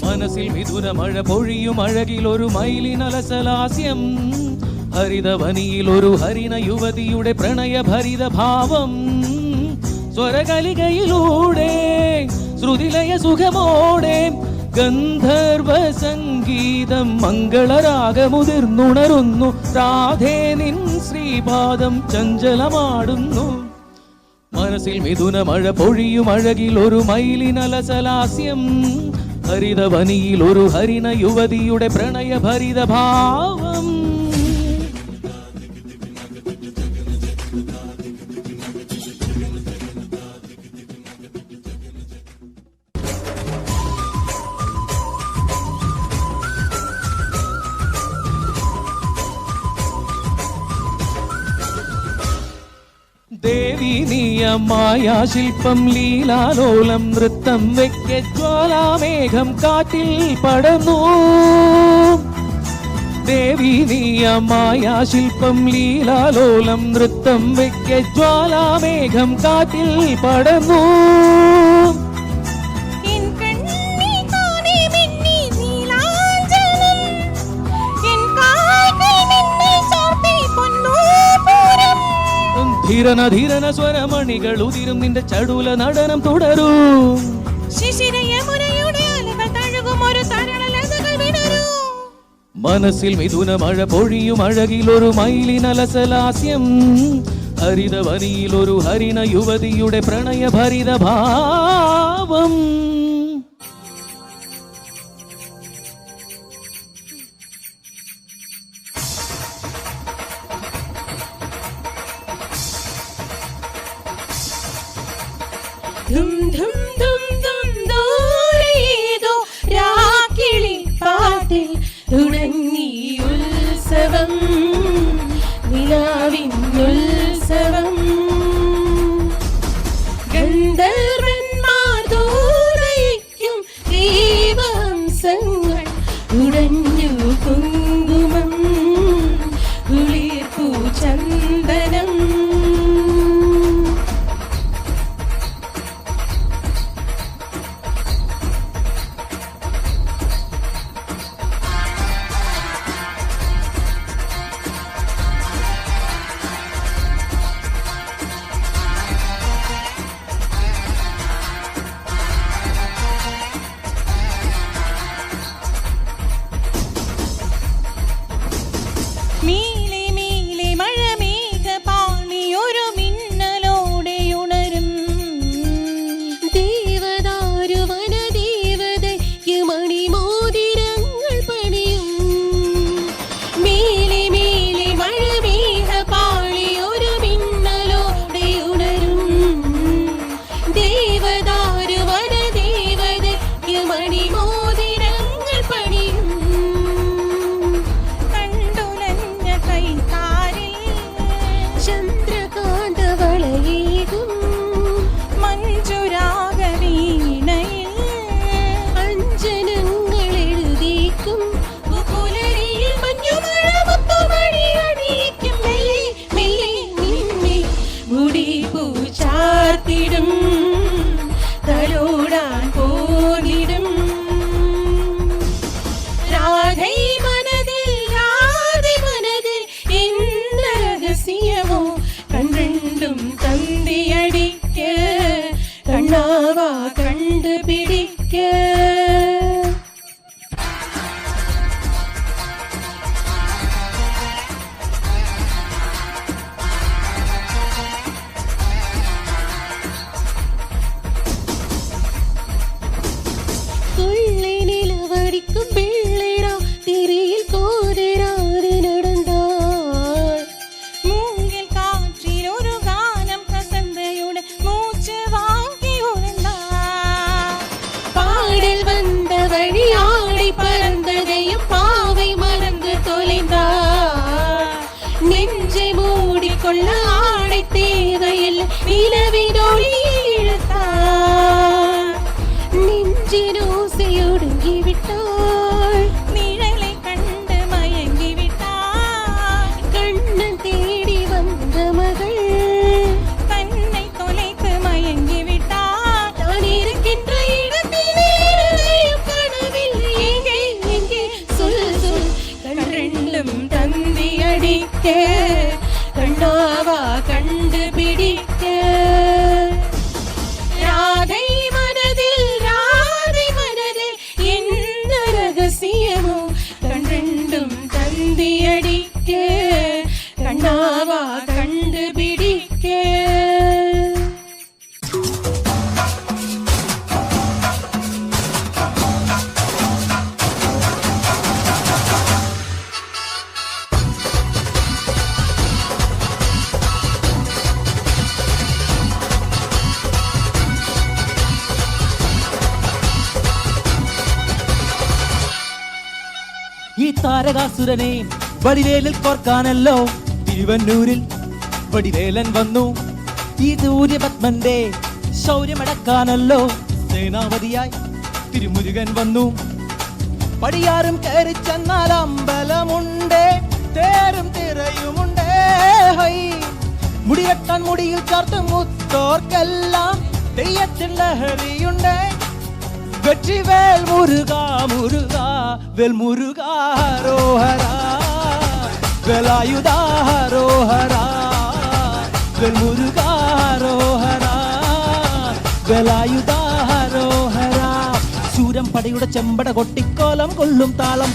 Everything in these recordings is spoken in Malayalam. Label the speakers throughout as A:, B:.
A: മനസ്സിൽ മിഥുന മഴ പൊഴിയും അഴകിൽ ഒരു മയിലിനലസലാസ്യം, ഹരിതവനിയിൽ ഒരു ഹരിണ യുവതിയുടെ പ്രണയഭരിത ഭാവം, സ്വരകലികയിലൂടെ ശ്രുതിലയ സുഖമോടെ ഗന്ധർവ സംഗീതം മംഗളരാഗമുതിർന്നുണരുന്നു. രാധേ നിൻ ശ്രീപാദം ചഞ്ചലമാടുന്നു. മനസ്സിൽ മിഥുന മഴ പൊഴിയും അഴകിൽ ഒരു മയിലിനലസലാസ്യം, ഹരിതവനിയിൽ ഒരു ഹരിണ യുവതിയുടെ പ്രണയഭരിത ഭാവം. ദേവി നീയമായ ശില്പം ലീലാലോലം നൃത്തം വെക്കെ ജ്വാലാമേഘം കാറ്റിൽ പടർന്നു. ദേവി നീയമായ ശില്പം ലീലാലോലം നൃത്തം വെക്കെ ജ്വാലാമേഘം കാറ്റിൽ പടർന്നു. ധീരന ധീരന സ്വരമണികൾ ഉതിരും നിന്റെ ചടുല നടനം തുടരും. മനസ്സിൽ മിഥുന മഴ പൊഴിയും അഴകിൽ ഒരു മയിലിനലസലാസ്യം, ഹരിതവനിയിൽ ഒരു ഹരിണ യുവതിയുടെ പ്രണയഭരിത ഭാവം.
B: ധും ധും ധും ധും ദൂരേതോ രാക്കിളി പാട്ടിൽ തുടങ്ങി ഉത്സവം, നിലാവിൻ ഉത്സവം. ഗന്ധർവന്മാർ ദൂരയ്ക്കും ദൈവംസങ്ങൾ ഉടഞ്ഞു കുങ്കുമം കുളിർപ്പൂ ചന്ദനം. ഒടുങ്ങി വിട്ടാൾ
C: നിഴலை കണ്ട് മയങ്ങി വിട്ടാൾ
B: കണ്ണൻ തേടി വന്ന മകൾ
C: தன்னை தொலைத்து மயங்கி விட்டாள்
B: நான் இருக்கின்ற இடத்திலே இருதயம் காணவில்லை எங்கே எங்கே சொல் சொல் கண்ரெண்டும் தந்தி அடிக்க கண்ணாவா கண்டுபிடிக்க ராதை மனதில் என்ன ரகசியமோ கண்ரெண்டும் தந்தி அடிக்க கண்ணாவா கண்டுபிடிக்க
A: ഈ താരകാസുരനെ വടിവേലിൽ കോർക്കാനല്ലോ തിരുവന്നൂരിൽ വടിവേലൻ വന്നു. ഈ സൂര്യപത്മന്റെ ശൗര്യമടക്കാനല്ലോ സേനാപതിയായി തിരുമുരുകൻ വന്നു. പടിയാറും കയറി ചെന്നാൽ അമ്പലമുണ്ടേ, തേരും തിറയുമുണ്ടേ. ഹൈ മുടികെട്ടാൻ മുടിയിൽ ചേർത്ത് മുത്തോർക്കെല്ലാം തെയ്യത്തിൻ ലഹരിയുണ്ടേ. വെற்றிவேல் முருகா முருகா வேல் முருகா ரோஹரா வேலாயுதா ரோஹரா வேல் முருகா ரோஹரா വേലായുധാ രോഹരാ. ശൂരം പടയുടെ ചെമ്പട കൊട്ടിക്കോലം കൊള്ളും താളം,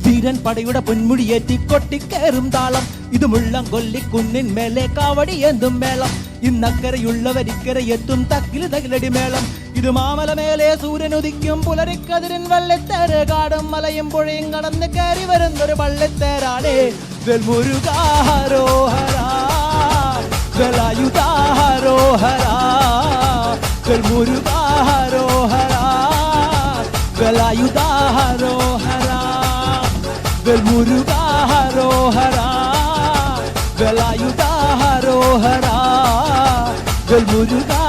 A: വീരൻ പടയുടെ പൊന്മുടിയേറ്റി കൊട്ടിക്കേറും താളം. ഇത് മുള്ളം കൊല്ലിക്കുന്നിൻ മേലെ കാവടി എന്തും മേളം. ഇന്നക്കരയുള്ളവരിക്കര എത്തും തക്കില് തകിലടി മേളം. ഇത് മാമലമേലെ സൂര്യൻ ഉദിക്കും പുലരിക്കതിരിൻ വള്ളിത്തേര്. കാടും മലയും പുഴയും കടന്ന് കയറി വരുന്നൊരു വള്ളിത്തേരാണേ. വെൽമുരുകാ രോഹരാ വേലായുധാ രോഹരാ വെൽമുരുകാ രോഹരാ വേലായുധാ രോഹരാ വെൽമുരുകാ രോഹരാ വേലായുധാ രോഹരാ വെൽമുരുകാ